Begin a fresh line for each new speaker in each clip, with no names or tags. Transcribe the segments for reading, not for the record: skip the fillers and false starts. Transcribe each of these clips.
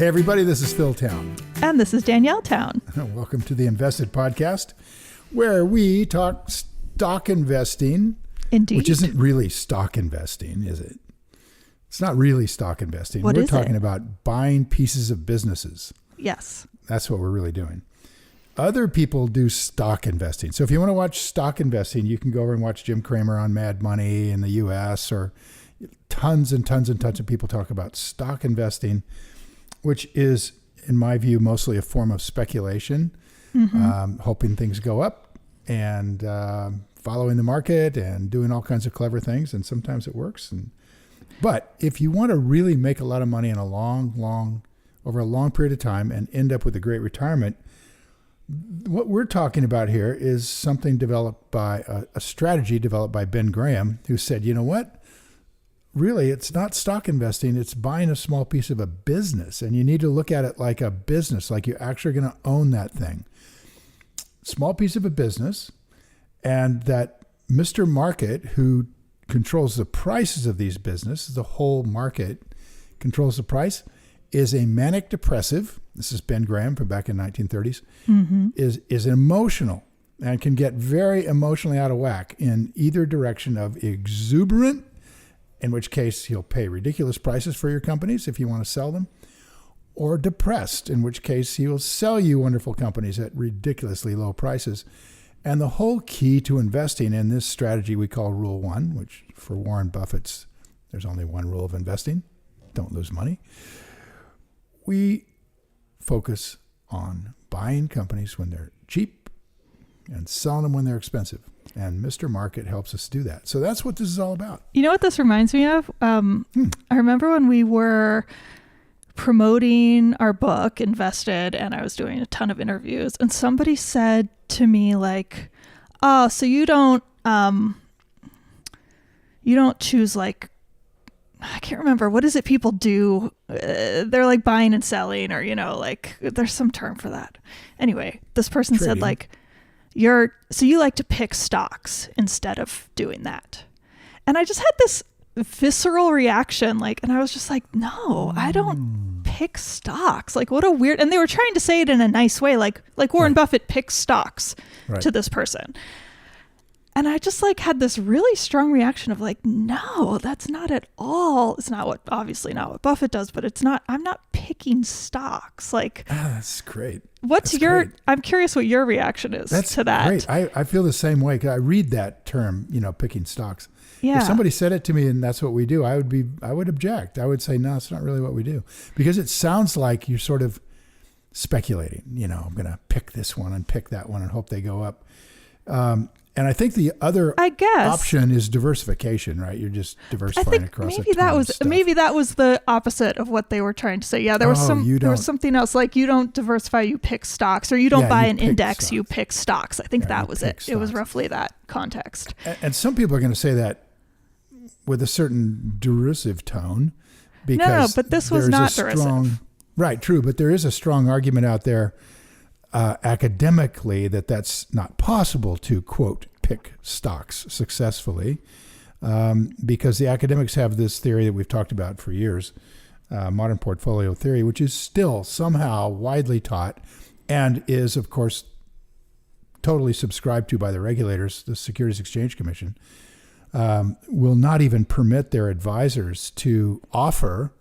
Hey everybody, this is Phil Town.
And this is Danielle Town.
Welcome to the InvestED podcast, where we talk stock investing.
Indeed.
Which isn't really stock investing, is it? It's not really stock investing.
What
we're
is
talking
it?
about buying pieces of businesses.
Yes.
That's what we're really doing. Other people do stock investing. So if you want to watch stock investing, you can go over and watch Jim Cramer on Mad Money in the U.S., or tons and tons and tons of people talk about stock investing, which is, in my view, mostly a form of speculation, hoping things go up and following the market and doing all kinds of clever things. And sometimes it works. But if you want to really make a lot of money in over a long period of time and end up with a great retirement, what we're talking about here is something developed by a strategy developed by Ben Graham, who said, you know what? Really, it's not stock investing. It's buying a small piece of a business. And you need to look at it like a business, like you're actually going to own that thing. Small piece of a business. And that Mr. Market, who controls the prices of these businesses, the whole market controls the price, is a manic depressive. This is Ben Graham from back in 1930s, is emotional and can get very emotionally out of whack in either direction of exuberant, in which case he'll pay ridiculous prices for your companies if you want to sell them, or depressed, in which case he will sell you wonderful companies at ridiculously low prices. And the whole key to investing in this strategy we call Rule 1, which for Warren Buffett's, there's only one rule of investing: don't lose money. We focus on buying companies when they're cheap and selling them when they're expensive. And Mr. Market helps us do that. So that's what this is all about.
You know what this reminds me of? I remember when we were promoting our book, InvestED, and I was doing a ton of interviews, and somebody said to me like, oh, so you don't choose, like, I can't remember, what is it people do? They're like buying and selling, or, like there's some term for that. Anyway, this person said like, so you like to pick stocks instead of doing that. And I just had this visceral reaction, and I was just like, no, I don't pick stocks. Like, what a weird, and they were trying to say it in a nice way, like Warren Buffett picks stocks to this person. And I just had this really strong reaction of like, no, that's not at all. It's not obviously not what Buffett does, but I'm not picking stocks.
That's great.
I'm curious what your reaction is to that.
Great. I feel the same way. I read that term, picking stocks.
Yeah.
If somebody said it to me and that's what we do, I would object. I would say, no, it's not really what we do, because it sounds like you're sort of speculating, I'm going to pick this one and pick that one and hope they go up. And I think the other option is diversification, right? You're just diversifying across
maybe that was the opposite of what they were trying to say. Yeah, there was something else, like you don't diversify, you pick stocks, or you don't buy an index, stocks. You pick stocks. I think that was it. Stocks. It was roughly that context.
And some people are going to say that with a certain derisive tone, because
no, but this was not derisive.
Right, true, but there is a strong argument out there academically that's not possible to, quote, pick stocks successfully, because the academics have this theory that we've talked about for years, modern portfolio theory, which is still somehow widely taught and is, of course, totally subscribed to by the regulators. The Securities Exchange Commission will not even permit their advisors to offer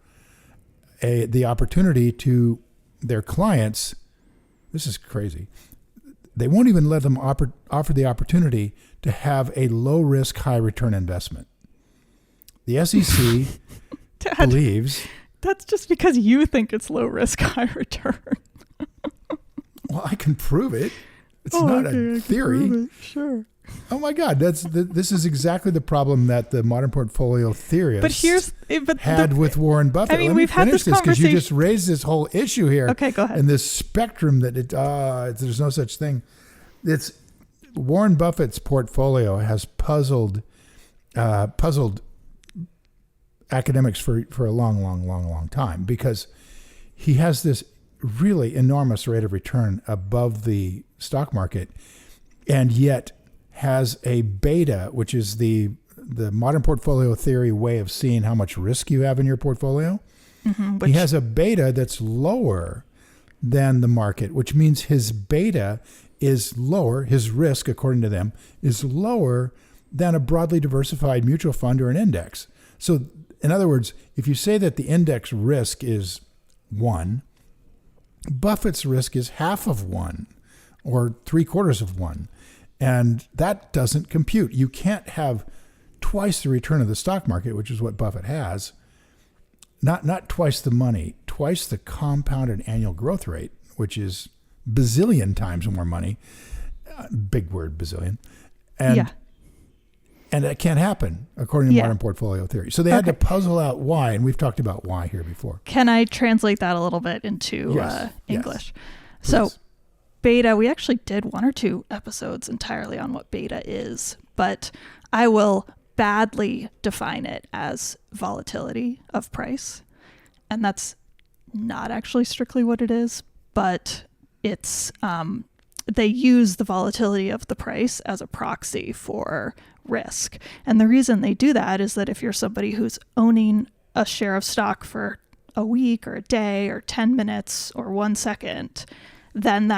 the opportunity to their clients. This is crazy. They won't even let them offer the opportunity to have a low-risk, high-return investment. The SEC believes...
That's just because you think it's low-risk, high-return.
Well, I can prove it. It's not a theory.
Sure.
Oh my God, this is exactly the problem that the modern portfolio theorists had with Warren Buffett.
I mean,
Let me
we've had
finish
this
because you just raised this whole issue here.
Okay, go ahead.
And this spectrum that there's no such thing. It's Warren Buffett's portfolio has puzzled academics for a long time, because he has this really enormous rate of return above the stock market, and yet has a beta, which is the modern portfolio theory way of seeing how much risk you have in your portfolio. He has a beta that's lower than the market, which means his beta is lower. His risk, according to them, is lower than a broadly diversified mutual fund or an index. So in other words, if you say that the index risk is 1, Buffett's risk is half of 1 or 3/4 of 1. And that doesn't compute. You can't have twice the return of the stock market, which is what Buffett has. Not twice the money, twice the compounded annual growth rate, which is bazillion times more money. Big word, bazillion. And that can't happen according to modern portfolio theory. So they had to puzzle out why, and we've talked about why here before.
Can I translate that a little bit into English?
Yes.
So beta, we actually did 1 or 2 episodes entirely on what beta is, but I will badly define it as volatility of price. And that's not actually strictly what it is, but it's they use the volatility of the price as a proxy for risk. And the reason they do that is that if you're somebody who's owning a share of stock for a week or a day or 10 minutes or 1 second, then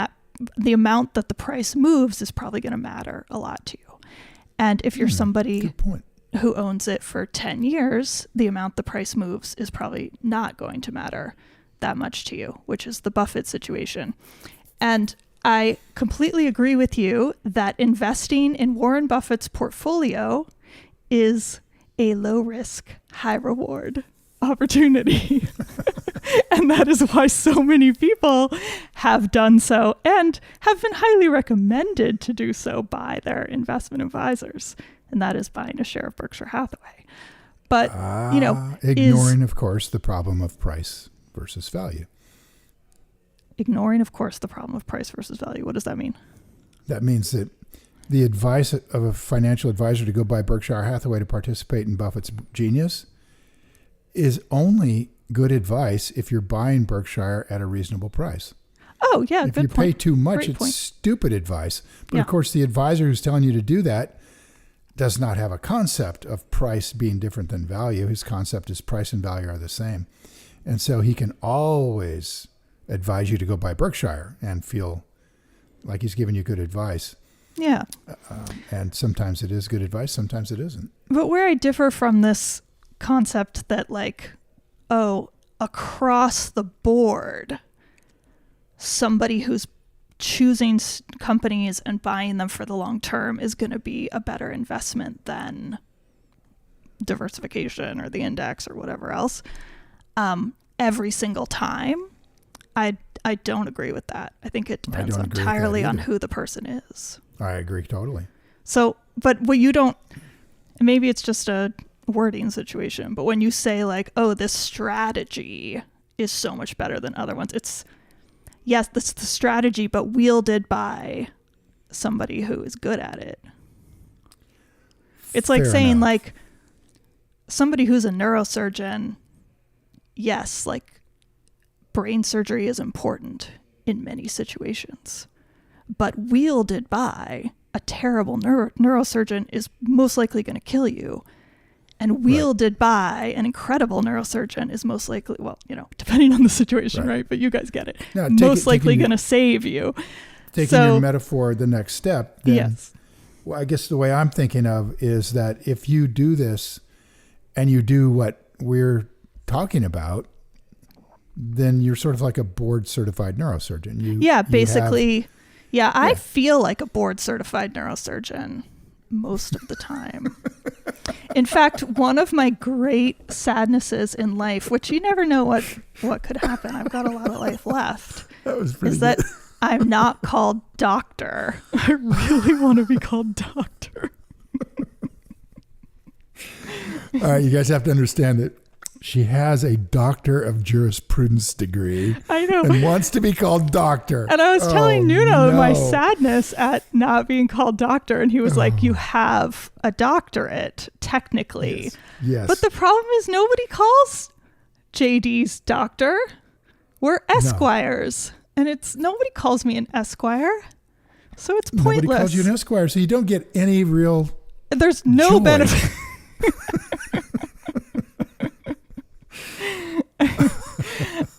the amount that the price moves is probably going to matter a lot to you. And if you're somebody who owns it for 10 years, the amount the price moves is probably not going to matter that much to you, which is the Buffett situation. And I completely agree with you that investing in Warren Buffett's portfolio is a low risk, high reward opportunity. And that is why so many people have done so and have been highly recommended to do so by their investment advisors. And that is buying a share of Berkshire Hathaway. But,
ignoring, of course, the problem of price versus value.
Ignoring, of course, the problem of price versus value. What does that mean?
That means that the advice of a financial advisor to go buy Berkshire Hathaway to participate in Buffett's genius is only good advice if you're buying Berkshire at a reasonable price.
Oh, yeah,
if you pay too much, it's stupid advice. But of course, the advisor who's telling you to do that does not have a concept of price being different than value. His concept is price and value are the same. And so he can always advise you to go buy Berkshire and feel like he's giving you good advice.
Yeah.
And sometimes it is good advice, sometimes it isn't.
But where I differ from this concept that across the board, somebody who's choosing companies and buying them for the long term is going to be a better investment than diversification or the index or whatever else. Every single time, I don't agree with that. I think it depends entirely on who the person is.
I agree totally.
So, but what you don't, maybe it's just a wording situation, but when you say this strategy is so much better than other ones, yes, that's the strategy, but wielded by somebody who is good at it. It's like
Fair
saying
enough.
Somebody who's a neurosurgeon, yes, brain surgery is important in many situations, but wielded by a terrible neurosurgeon is most likely going to kill you. And wielded by an incredible neurosurgeon is most likely, depending on the situation, right? But you guys get it.
Now,
most likely going to save you.
Taking your metaphor the next step, then,
yes.
Well, I guess the way I'm thinking of is that if you do this and you do what we're talking about, then you're sort of like a board certified neurosurgeon. I feel like a board certified neurosurgeon most of the time. In fact, one of my great sadnesses in life, which you never know what could happen, I've got a lot of life left, that I'm not called doctor. I really want to be called doctor. All right, you guys have to understand that she has a doctor of jurisprudence degree.
I know.
And wants to be called doctor.
And I was telling Nuno my sadness at not being called doctor. And he was like, you have a doctorate, technically.
Yes.
But the problem is nobody calls JD's doctor. We're esquires. No. And nobody calls me an esquire. So it's pointless.
Nobody calls you an esquire. So you don't get any real
There's no benefit.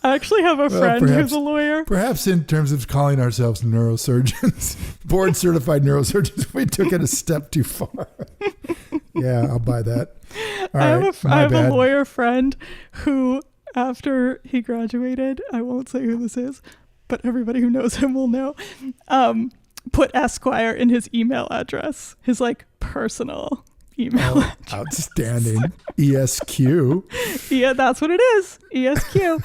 I actually have a friend who's a lawyer.
Perhaps in terms of calling ourselves neurosurgeons, board certified neurosurgeons, we took it a step too far. Yeah, I'll buy that. All
I
right,
have a lawyer friend who, after he graduated, I won't say who this is, but everybody who knows him will know, put Esquire in his email address, his like personal email address.
Outstanding. ESQ.
Yeah, that's what it is. ESQ.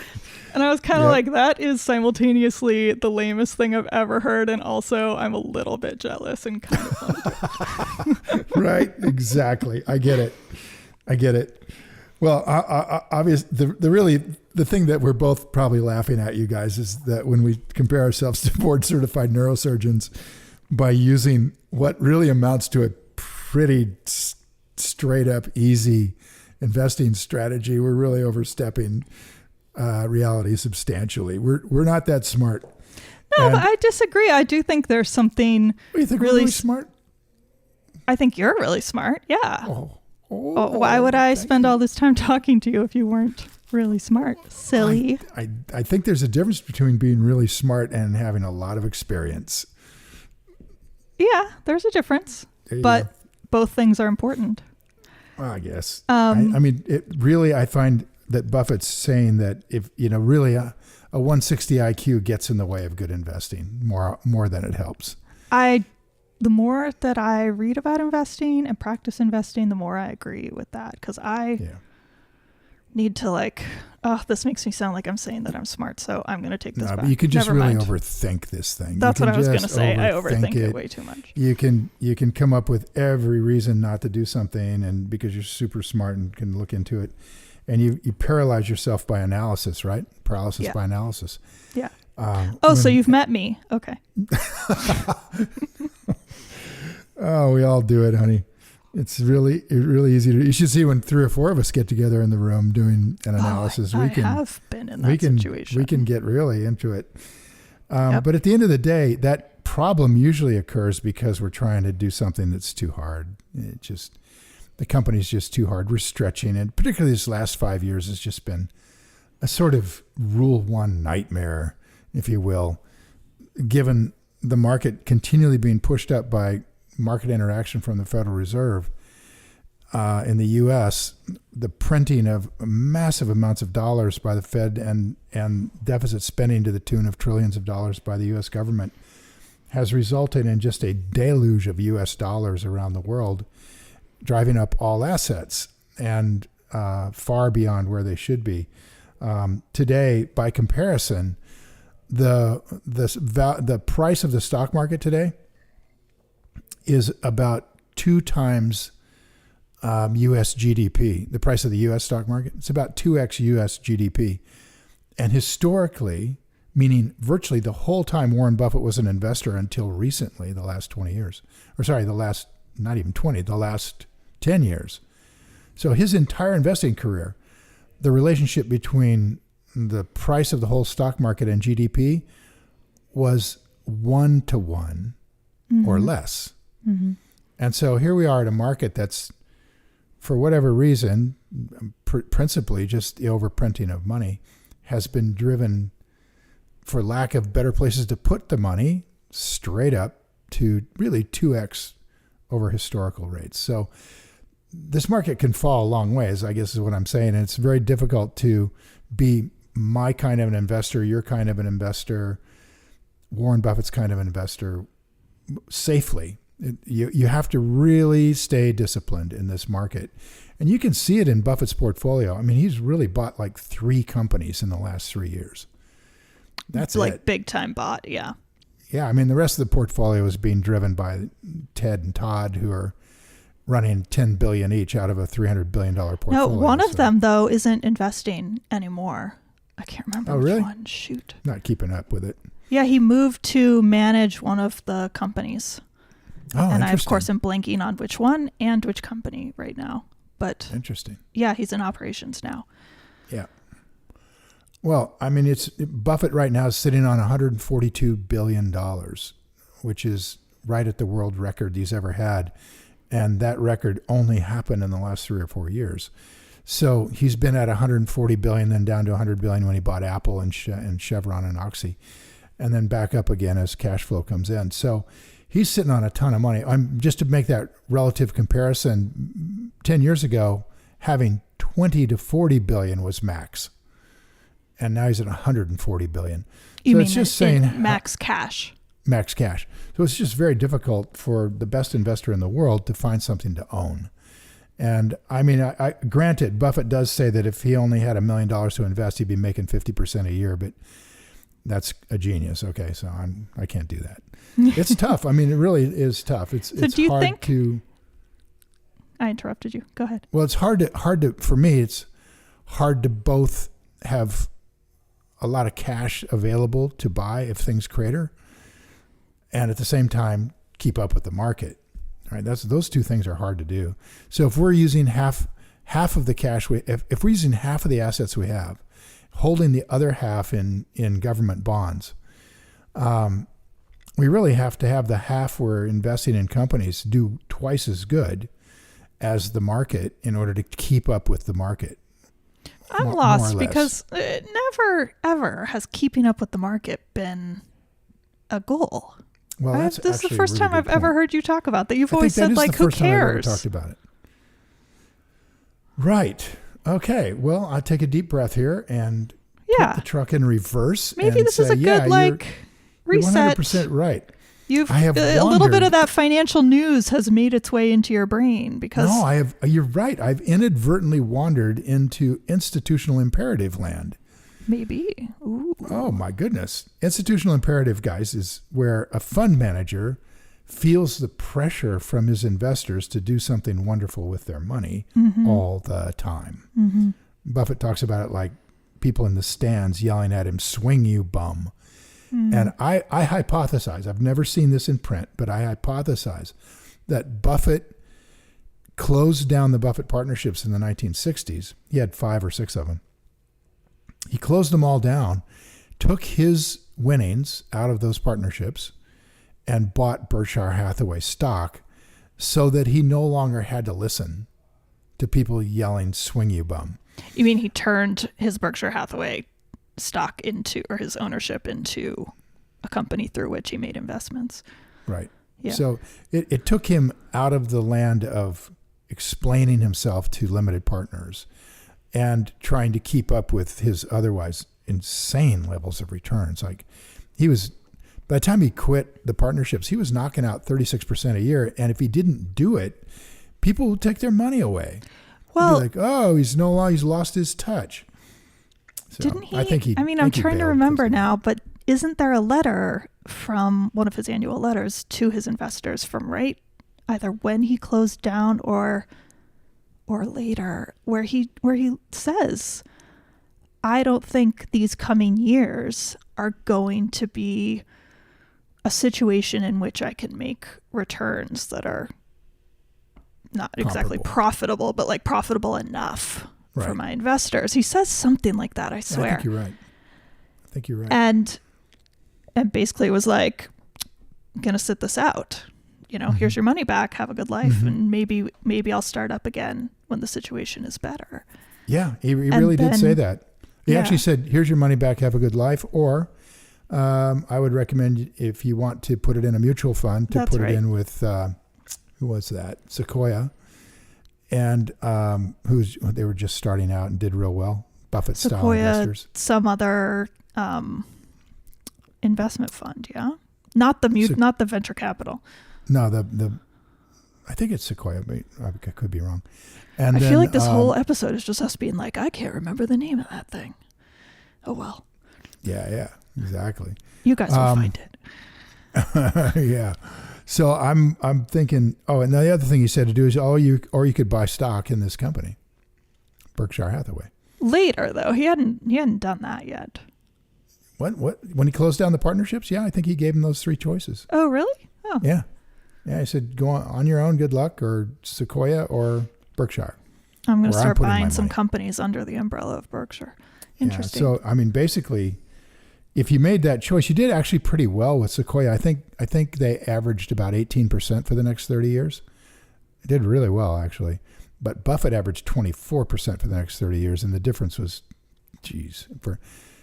And I was kind of like, that is simultaneously the lamest thing I've ever heard. And also, I'm a little bit jealous and kind of want to do it.
Right. Exactly. I get it. Well, obviously, the thing that we're both probably laughing at, you guys, is that when we compare ourselves to board certified neurosurgeons by using what really amounts to a pretty straight up easy investing strategy, we're really overstepping reality substantially. We're not that smart.
No, but I disagree. I do think there's something.
What do you think? Really smart?
I think you're really smart. Yeah.
Oh,
why would I spend all this time talking to you if you weren't really smart? Silly.
I think there's a difference between being really smart and having a lot of experience.
Yeah, there's a difference, but both things are important.
Well, I guess. I mean, I find that Buffett's saying that if, really a 160 IQ gets in the way of good investing more than it helps. The more that I read about investing and practice investing, the more I agree with that, because I need to this makes me sound like I'm saying that I'm smart, so I'm going to take this back. But you can just really overthink this thing.
That's what I was going to say. I overthink it way too much.
You can come up with every reason not to do something, and because you're super smart and can look into it, and you paralyze yourself by analysis, right? Paralysis by analysis.
Yeah. So you've met me. Okay.
Oh, we all do it, honey. It's really easy to. You should see when 3 or 4 of us get together in the room doing an analysis.
I have been in that situation.
We can get really into it. But at the end of the day, that problem usually occurs because we're trying to do something that's too hard. The company's just too hard. We're stretching, and particularly this last 5 years has just been a sort of rule one nightmare, if you will, given the market continually being pushed up by market interaction from the Federal Reserve in the U.S., the printing of massive amounts of dollars by the Fed and deficit spending to the tune of trillions of dollars by the U.S. government has resulted in just a deluge of U.S. dollars around the world, driving up all assets and far beyond where they should be. Today, by comparison, the price of the stock market today is about 2 times U.S. GDP. The price of the U.S. stock market, it's about 2x U.S. GDP. And historically, meaning virtually the whole time Warren Buffett was an investor until recently, the last 20 years, not even 20, the last 10 years. So his entire investing career, the relationship between the price of the whole stock market and GDP was 1 to 1 or less. Mm-hmm. And so here we are at a market that's, for whatever reason, principally just the overprinting of money, has been driven, for lack of better places to put the money, straight up to really 2x over historical rates. So this market can fall a long ways, I guess is what I'm saying. And it's very difficult to be my kind of an investor, your kind of an investor, Warren Buffett's kind of an investor safely. You have to really stay disciplined in this market. And you can see it in Buffett's portfolio. I mean, he's really bought 3 companies in the last 3 years. That's it.
Big time bought, yeah.
Yeah, I mean, the rest of the portfolio is being driven by Ted and Todd, who are running $10 billion each out of a $300 billion portfolio.
No, one of them, though, isn't investing anymore. I can't remember which
really?
one. Shoot.
Not keeping up with it.
Yeah, he moved to manage one of the companies.
Oh,
and I, of course, am blanking on which one and which company right now. But
interesting.
Yeah, he's in operations now.
Yeah. Well, I mean, Buffett right now is sitting on $142 billion, which is right at the world record he's ever had. And that record only happened in the last 3 or 4 years. So he's been at 140 billion, then down to 100 billion when he bought Apple and Chevron and Oxy, and then back up again as cash flow comes in. So he's sitting on a ton of money. Just to make that relative comparison, 10 years ago, having 20 to 40 billion was max. And now he's at 140 billion.
You
so
mean
it's just saying
max cash?
Max cash. So it's just very difficult for the best investor in the world to find something to own. And I mean, I granted, Buffett does say that if he only had $1 million to invest, he'd be making 50% a year, but that's a genius. Okay, so I can't do that. It's tough. I mean, it really is tough. It's
do you
hard
think
to.
I interrupted you. Go ahead.
Well, it's hard to for me. It's hard to both have a lot of cash available to buy if things crater, and at the same time keep up with the market. Right? Those two things are hard to do. So if we're using half of the cash, if we're using half of the assets we have, holding the other half in government bonds, we really have to have the half we're investing in companies do twice as good as the market in order to keep up with the market.
I'm lost because never ever has keeping up with the market been a goal.
Well,
this is the first time I've ever heard you talk about that. You've always said, like, who cares? I've ever
talked about it. Right. Okay. Well, I'll take a deep breath here and put the truck in reverse.
Maybe this is a good reset.
You're 100% right.
A little bit of that financial news has made its way into your brain because
you're right. I've inadvertently wandered into institutional imperative land.
Maybe. Ooh.
Oh my goodness. Institutional imperative, guys, is where a fund manager feels the pressure from his investors to do something wonderful with their money all the time. Mm-hmm. Buffett talks about it like people in the stands yelling at him, "Swing, you bum." Mm-hmm. And I hypothesize, I've never seen this in print, but I hypothesize that Buffett closed down the Buffett partnerships in the 1960s. He had 5 or 6 of them. He closed them all down, took his winnings out of those partnerships, and bought Berkshire Hathaway stock so that he no longer had to listen to people yelling, "Swing, you bum."
You mean he turned his Berkshire Hathaway stock or his ownership into a company through which he made investments?
Right.
Yeah.
So it took him out of the land of explaining himself to limited partners and trying to keep up with his otherwise insane levels of returns. Like by the time he quit the partnerships, he was knocking out 36% a year. And if he didn't do it, people would take their money away. Well, they'd be like, "Oh, he's lost his touch." So
didn't he? I'm trying to remember now, but isn't there a letter from one of his annual letters to his investors from either when he closed down or later, where he says, "I don't think these coming years are going to be a situation in which I can make returns that are not exactly profitable, but like profitable enough for my investors." He says something like that, I swear.
I think you're right.
And basically it was like, "I'm going to sit this out. Here's your money back. Have a good life. And maybe I'll start up again when the situation is better."
Yeah, he really did say that. He actually said, "Here's your money back. Have a good life." Or I would recommend, if you want to put it in a mutual fund, to put it in with, who was that? Sequoia. And they were just starting out and did real well. Buffett style investors.
Some other investment fund, yeah? Not the venture capital.
No, I think it's Sequoia, but I could be wrong. And
I feel like this whole episode is just us being like, I can't remember the name of that thing. Oh, well.
Yeah, exactly.
You guys will find it.
Yeah. So I'm thinking, and the other thing he said to do is, you could buy stock in this company, Berkshire Hathaway.
Later, though, he hadn't done that yet.
What? When he closed down the partnerships? Yeah, I think he gave him those 3 choices.
Oh, really? Oh.
Yeah. Yeah, he said, go on your own, good luck, or Sequoia or Berkshire.
I'm going to start buying some companies under the umbrella of Berkshire. Interesting.
Yeah, so, basically, if you made that choice, you did actually pretty well with Sequoia. I think they averaged about 18% for the next 30 years. It did really well, actually. But Buffett averaged 24% for the next 30 years. And the difference was, for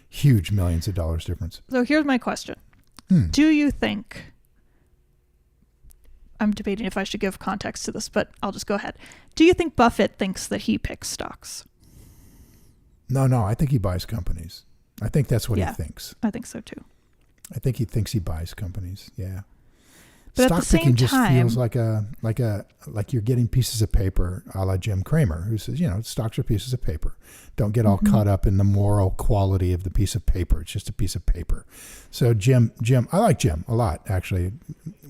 huge millions of dollars difference.
So here's my question. Do you think, I'm debating if I should give context to this, but I'll just go ahead. Do you think Buffett thinks that he picks stocks?
No, I think he buys companies. I think that's what he thinks.
I think so too.
I think he thinks he buys companies. Yeah.
But
Stock
at the same
picking just
time,
feels like you're getting pieces of paper, a la Jim Cramer, who says, stocks are pieces of paper. Don't get all caught up in the moral quality of the piece of paper. It's just a piece of paper. So Jim, I like Jim a lot, actually.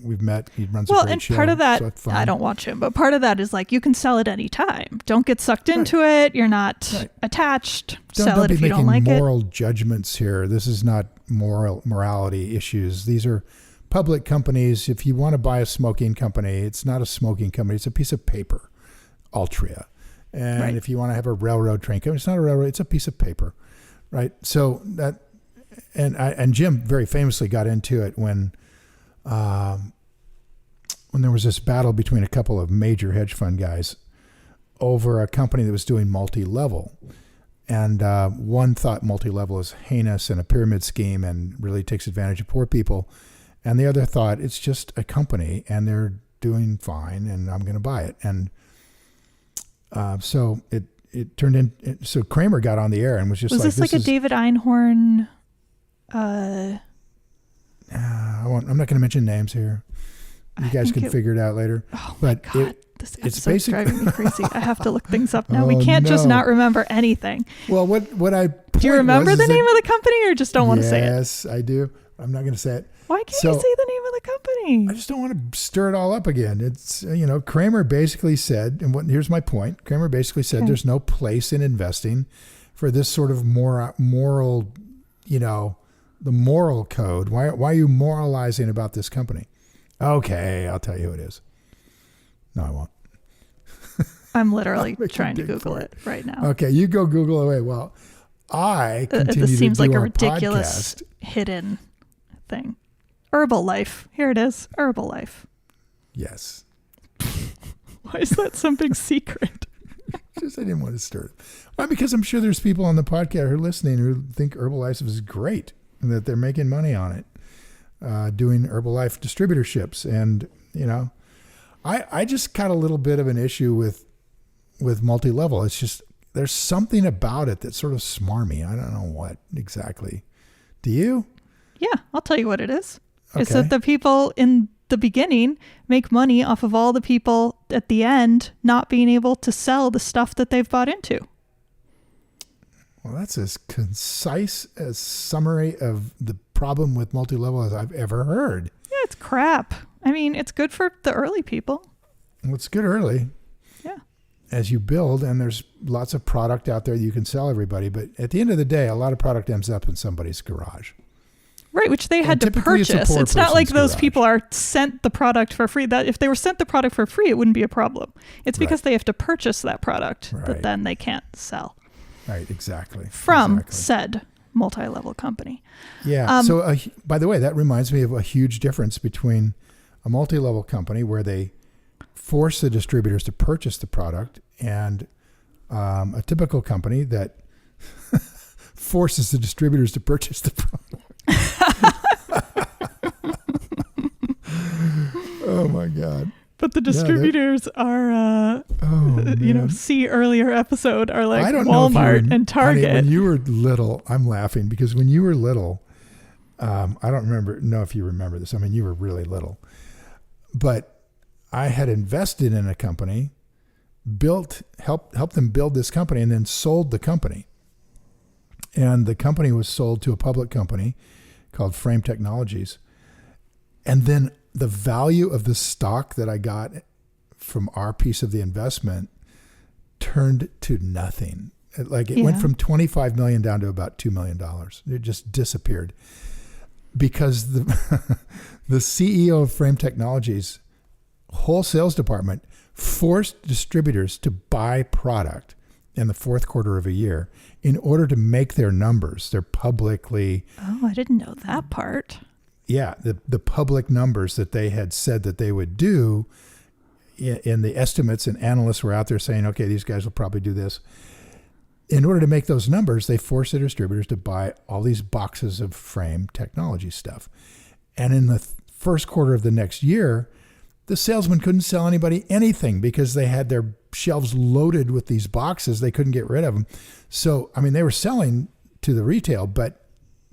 We've met. He runs a great show.
Well, and part of that,
so
I don't watch him, but part of that is like you can sell at any time. Don't get sucked into it. You're not attached. Sell it if you don't like it.
Don't be making moral judgments here. This is not morality issues. These are public companies. If you want to buy a smoking company, it's not a smoking company. It's a piece of paper, Altria. And if you want to have a railroad train company, it's not a railroad. It's a piece of paper, right? So that, and Jim very famously got into it when there was this battle between a couple of major hedge fund guys over a company that was doing multi-level. And one thought multi-level is heinous and a pyramid scheme and really takes advantage of poor people. And the other thought, it's just a company and they're doing fine and I'm going to buy it. And so it turned in. So Kramer got on the air and was just
was
like,
this like a David Einhorn?
I'm not going to mention names here. You guys can figure it out later.
Oh
but
my God. This
it's
episode's driving me crazy. I have to look things up now.
Oh,
We can't just not remember anything.
Well, what I
do you remember the name of the company or just don't want to say it?
Yes, I do. I'm not going to say it.
Why can't you say the name of the company?
I just don't want to stir it all up again. It's, Kramer basically said, and here's my point. Kramer basically said there's no place in investing for this sort of moral, the moral code. Why are you moralizing about this company? Okay, I'll tell you who it is. No, I won't.
I'm literally trying to Google it right now.
Okay, you go Google away. Well, I continue
this seems
to do
like a
our
ridiculous
podcast.
hidden thing. Herbalife. Here it is. Herbalife.
Yes.
Why is that some big secret?
Just I didn't want to stir it. Well, because I'm sure there's people on the podcast who are listening who think Herbalife is great and that they're making money on it, doing Herbalife distributorships. And, I just got a little bit of an issue with multi-level. It's just, there's something about it that's sort of smarmy. I don't know what exactly. Do you?
Yeah, I'll tell you what it is.
Okay.
It's that the people in the beginning make money off of all the people at the end not being able to sell the stuff that they've bought into.
Well, that's as concise a summary of the problem with multi-level as I've ever heard.
Yeah, it's crap. I mean, it's good for the early people.
Well, it's good early.
Yeah.
As you build, and there's lots of product out there you can sell everybody, but at the end of the day, a lot of product ends up in somebody's garage.
Right, which they had to purchase. It's not like those people are sent the product for free. That if they were sent the product for free, it wouldn't be a problem. It's because they have to purchase that product that then they can't sell.
Right, exactly.
From said multi-level company.
Yeah. So, by the way, that reminds me of a huge difference between a multi-level company where they force the distributors to purchase the product and a typical company that forces the distributors to purchase the product. Oh my God.
But the distributors are, see earlier episode, are like Walmart and Target.
Honey, when you were little, I'm laughing because when you were little, I don't know if you remember this. I mean, you were really little. But I had invested in a company, helped them build this company, and then sold the company. And the company was sold to a public company called Frame Technologies. And then the value of the stock that I got from our piece of the investment turned to nothing. It went from $25 million down to about $2 million. It just disappeared because the CEO of Frame Technologies whole sales department forced distributors to buy product in the fourth quarter of a year in order to make their numbers. They're publicly...
Oh, I didn't know that part.
Yeah, the public numbers that they had said that they would do, in the estimates, and analysts were out there saying, okay, these guys will probably do this. In order to make those numbers, they forced the distributors to buy all these boxes of frame technology stuff. And in the first quarter of the next year, the salesman couldn't sell anybody anything because they had their shelves loaded with these boxes. They couldn't get rid of them. So, I mean, they were selling to the retail, but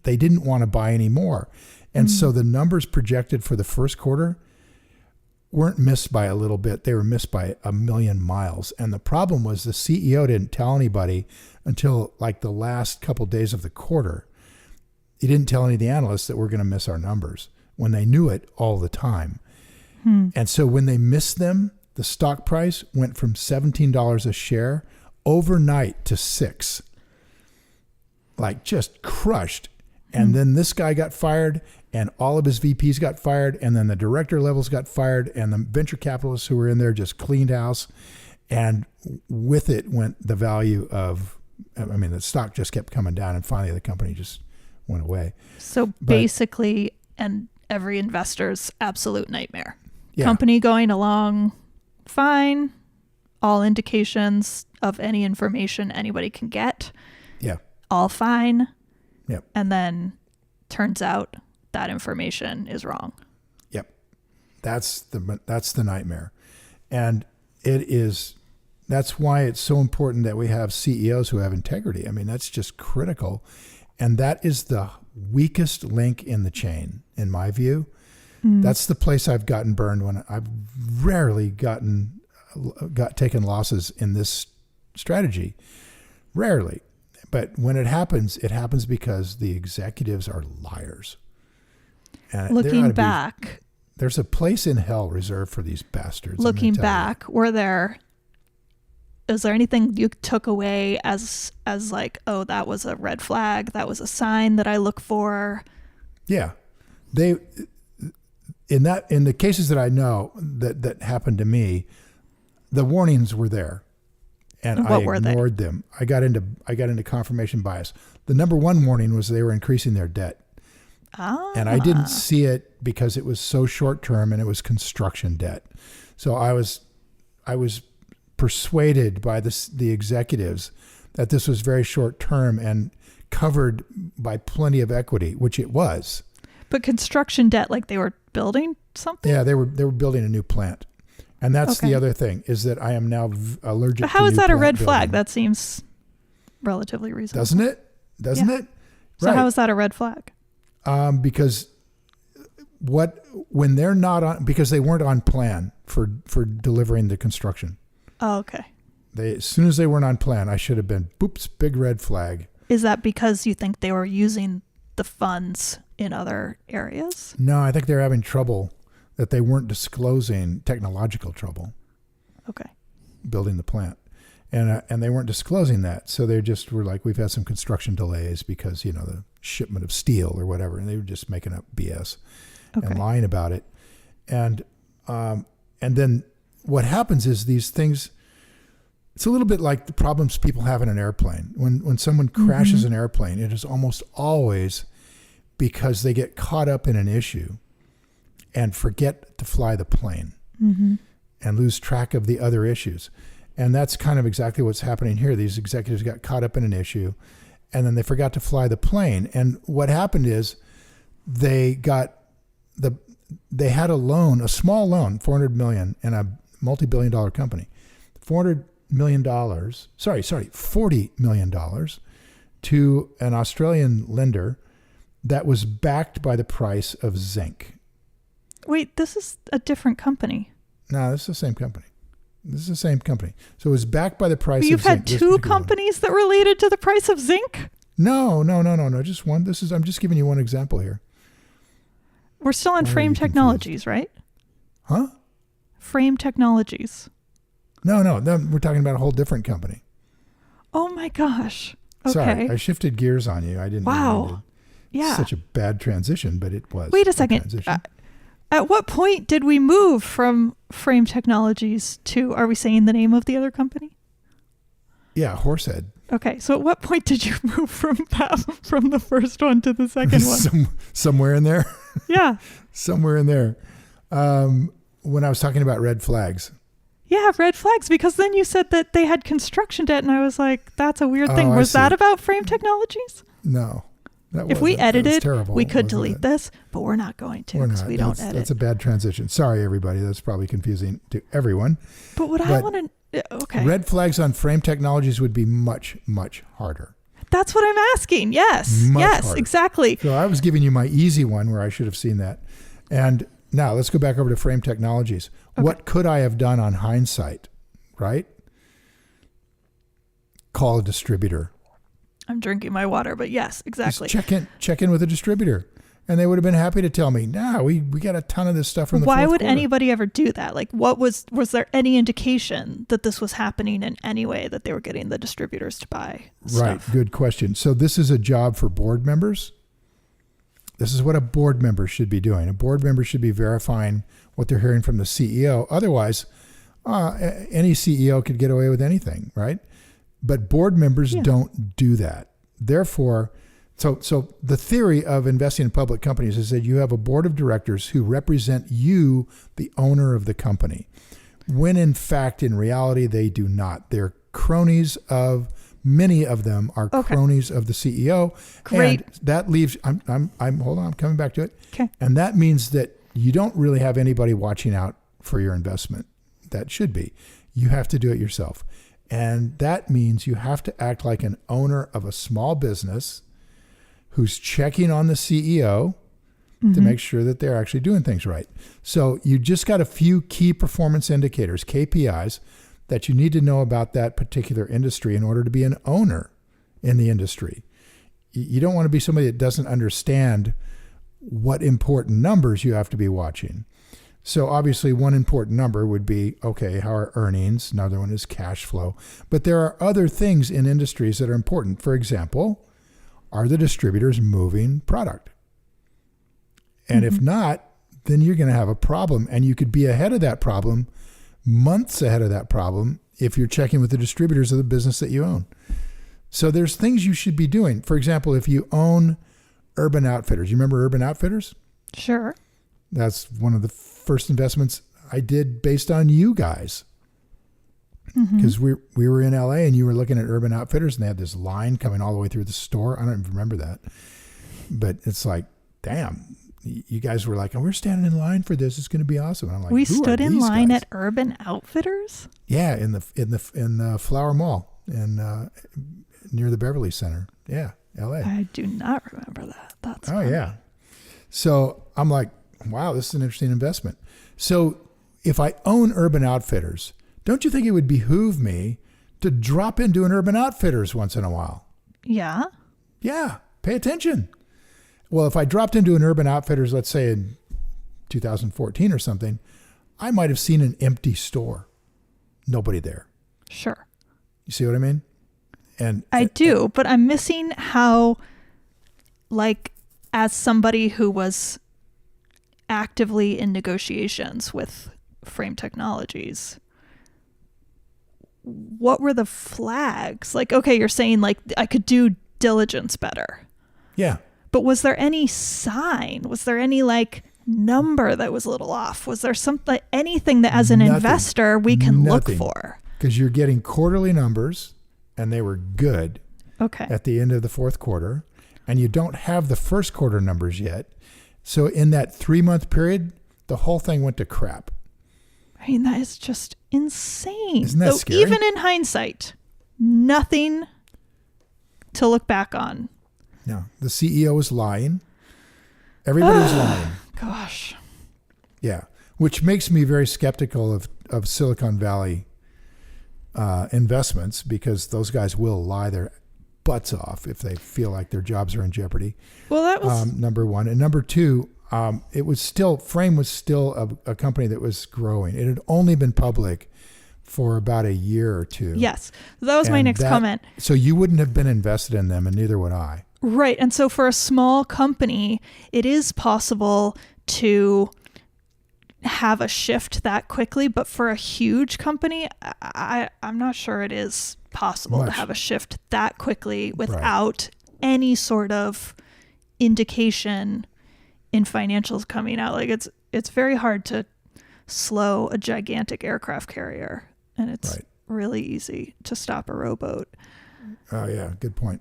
they didn't want to buy any more. And so the numbers projected for the first quarter weren't missed by a little bit. They were missed by a million miles. And the problem was the CEO didn't tell anybody until like the last couple of days of the quarter. He didn't tell any of the analysts that we're going to miss our numbers when they knew it all the time. And so when they missed them, the stock price went from $17 a share overnight to $6, like just crushed. And then this guy got fired, and all of his VPs got fired, and then the director levels got fired, and the venture capitalists who were in there just cleaned house. And with it went the value of, I mean, the stock just kept coming down, and finally the company just went away.
So basically, and every investor's absolute nightmare.
Yeah.
Company going along fine, all indications of any information anybody can get.
Yeah.
All fine.
Yep.
And then turns out that information is wrong.
Yep. That's the nightmare. And that's why it's so important that we have CEOs who have integrity. I mean, that's just critical. And that is the weakest link in the chain, in my view. That's the place I've gotten burned when I've rarely taken losses in this strategy. Rarely. But when it happens because the executives are liars. And
looking back,
there's a place in hell reserved for these bastards.
Looking back, is there anything you took away as like, oh, that was a red flag, that was a sign that I look for?
Yeah. In the cases that I know that happened to me, the warnings were there, and I ignored them. I got into confirmation bias. The number one warning was they were increasing their debt, and I didn't see it because it was so short term and it was construction debt. So I was persuaded by the executives that this was very short term and covered by plenty of equity, which it was.
But construction debt, like they were building something?
Yeah, they were building a new plant. And that's the other thing, is that I am now allergic to
But how is that a red flag?
building.
That seems relatively reasonable.
Doesn't it? Doesn't it?
So how is that a red flag?
Because when they're not on, because they weren't on plan for delivering the construction.
Oh, okay.
As soon as they weren't on plan, I should have been, boops, big red flag.
Is that because you think they were using the funds in other areas?
No, I think they're having trouble that they weren't disclosing, technological trouble.
Okay.
Building the plant. And they weren't disclosing that. So they just were like, we've had some construction delays because, the shipment of steel or whatever. And they were just making up BS and lying about it. And then what happens is these things, it's a little bit like the problems people have in an airplane. When someone crashes an airplane, it is almost always because they get caught up in an issue and forget to fly the plane and lose track of the other issues. And that's kind of exactly what's happening here. These executives got caught up in an issue and then they forgot to fly the plane. And what happened is they had a loan, a small loan, $400 million, in a multi-billion-dollar company. $40 million to an Australian lender that was backed by the price of zinc.
Wait, this is a different company.
No, this is the same company. So it was backed by the price
But
of zinc.
You've had two companies that related to the price of zinc?
No. Just one. I'm just giving you one example here.
We're still on Frame Technologies, right?
Huh?
Frame Technologies.
No, we're talking about a whole different company.
Oh my gosh. Okay.
Sorry, I shifted gears on you. I didn't.
Wow. Yeah.
Such a bad transition, but it was.
Wait a second. At what point did we move from Frame Technologies to, are we saying the name of the other company?
Yeah, Horsehead.
Okay, so at what point did you move from the first one to the second one?
Somewhere in there.
Yeah.
Somewhere in there. When I was talking about red flags.
Yeah, red flags, because then you said that they had construction debt, and I was like, that's a weird thing.
I
Was
see.
that about Frame Technologies?
No.
If we edited,
terrible,
we could
wasn't
delete
it?
this, but we're not going to because we don't edit.
That's a bad transition. Sorry, everybody. That's probably confusing to everyone.
But what I want to... Okay.
Red flags on Frame Technologies would be much, much harder.
That's what I'm asking. Yes. Yes,
harder.
exactly.
So I was giving you my easy one where I should have seen that. And now let's go back over to Frame Technologies.
Okay.
What could I have done on hindsight, right? Call a distributor.
I'm drinking my water, but yes, exactly.
Just check in with a distributor. And they would have been happy to tell me, we got a ton of this stuff from the
Why
fourth
would
quarter.
anybody ever do that? Like, was there any indication that this was happening in any way, that they were getting the distributors to buy stuff?
Right. Good question. So this is a job for board members. This is what a board member should be doing. A board member should be verifying what they're hearing from the CEO. Otherwise, any CEO could get away with anything, right? But board members don't do that. Therefore, so the theory of investing in public companies is that you have a board of directors who represent you, the owner of the company, when in fact, in reality, they do not. They're cronies of, many of them are cronies of the CEO.
Great.
And that leaves, hold on, I'm coming back to it.
Okay.
And that means that you don't really have anybody watching out for your investment. That should be. You have to do it yourself. And that means you have to act like an owner of a small business who's checking on the CEO to make sure that they're actually doing things right. So you just got a few key performance indicators, KPIs, that you need to know about that particular industry in order to be an owner in the industry. You don't want to be somebody that doesn't understand what important numbers you have to be watching. So obviously one important number would be, how are earnings? Another one is cash flow. But there are other things in industries that are important. For example, are the distributors moving product? And if not, then you're going to have a problem. And you could be ahead of that problem, months ahead of that problem, if you're checking with the distributors of the business that you own. So there's things you should be doing. For example, if you own Urban Outfitters, you remember Urban Outfitters?
Sure.
That's one of the first investments I did based on you guys. Because we were in LA and you were looking at Urban Outfitters and they had this line coming all the way through the store. I don't even remember that. But it's like, damn, you guys were like, we're standing in line for this. It's going to be awesome. And I'm like,
we stood in line
guys?
at Urban Outfitters?
Yeah, in the Flower Mall and near the Beverly Center. Yeah, LA.
I do not remember that. That's funny.
yeah. So I'm like, wow, this is an interesting investment. So if I own Urban Outfitters, don't you think it would behoove me to drop into an Urban Outfitters once in a while?
Yeah.
Yeah, pay attention. Well, if I dropped into an Urban Outfitters, let's say in 2014 or something, I might have seen an empty store. Nobody there.
Sure.
You see what I mean? And
I do, but I'm missing how, like, as somebody who was actively in negotiations with Frame Technologies, what were the flags? Like, okay, you're saying like I could do diligence better.
Yeah.
But was there any sign? Was there any like number that was a little off? Was there something, anything that as an investor we can look for?
Because you're getting quarterly numbers and they were good at the end of the fourth quarter, and you don't have the first quarter numbers yet. So in that 3-month period, the whole thing went to crap.
I mean, that is just insane.
Isn't that scary?
Even in hindsight, nothing to look back on.
No, the CEO was lying. Everybody was lying.
Gosh.
Yeah, which makes me very skeptical of Silicon Valley investments, because those guys will lie their butts off if they feel like their jobs are in jeopardy.
Well, that was
number one. And number two, Frame was still a company that was growing. It had only been public for about a year or two.
Yes. That was my next comment.
So you wouldn't have been invested in them, and neither would I.
Right. And so for a small company, it is possible to have a shift that quickly. But for a huge company, I'm not sure it is possible to have a shift that quickly without any sort of indication in financials coming out. Like it's very hard to slow a gigantic aircraft carrier. And it's
Right.
really easy to stop a rowboat.
Oh, yeah. Good point.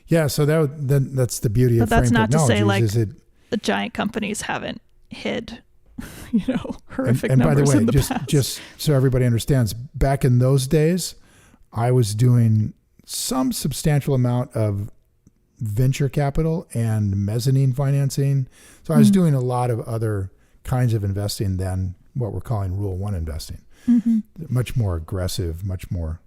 Yeah. So that's the beauty
But
of
that's
frame
not to say
technologies,
like the giant companies haven't hid, horrific
and by the
numbers
way,
in the past.
just so everybody understands, back in those days, I was doing some substantial amount of venture capital and mezzanine financing. So I was doing a lot of other kinds of investing than what we're calling Rule 1 investing.
Mm-hmm.
Much more aggressive, much more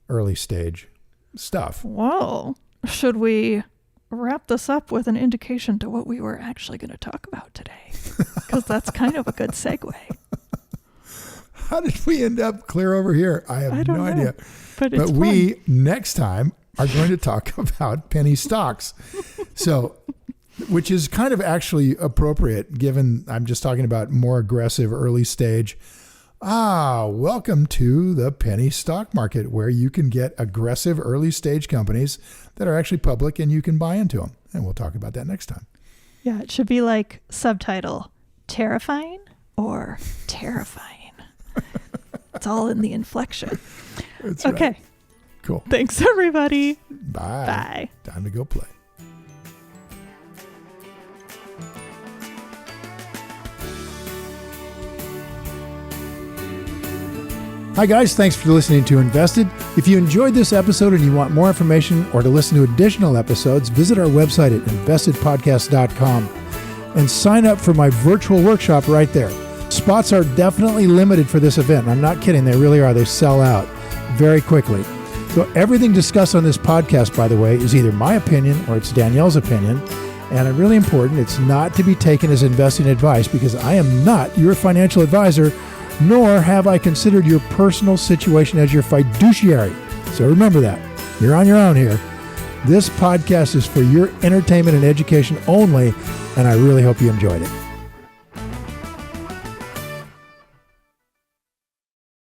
early stage stuff.
Whoa. Should we wrap this up with an indication to what we were actually going to talk about today? Because that's kind of a good segue.
How did we end up clear over here? I have no idea.
But it's
we next time are going to talk about penny stocks. So, which is kind of actually appropriate given I'm just talking about more aggressive early stage. Welcome to the penny stock market, where you can get aggressive early stage companies that are actually public and you can buy into them. And we'll talk about that next time.
Yeah, it should be like subtitle, terrifying or terrifying. It's all in the inflection.
That's
okay.
Right. Cool.
Thanks, everybody.
Bye.
Bye.
Time to go play. Hi guys, thanks for listening to InvestED. If you enjoyed this episode and you want more information or to listen to additional episodes, visit our website at investedpodcast.com and sign up for my virtual workshop right there. Spots are definitely limited for this event. I'm not kidding, they really are. They sell out very quickly. So everything discussed on this podcast, by the way, is either my opinion or it's Danielle's opinion. And really important, it's not to be taken as investing advice, because I am not your financial advisor, nor have I considered your personal situation as your fiduciary. So remember that. You're on your own here. This podcast is for your entertainment and education only, and I really hope you enjoyed it.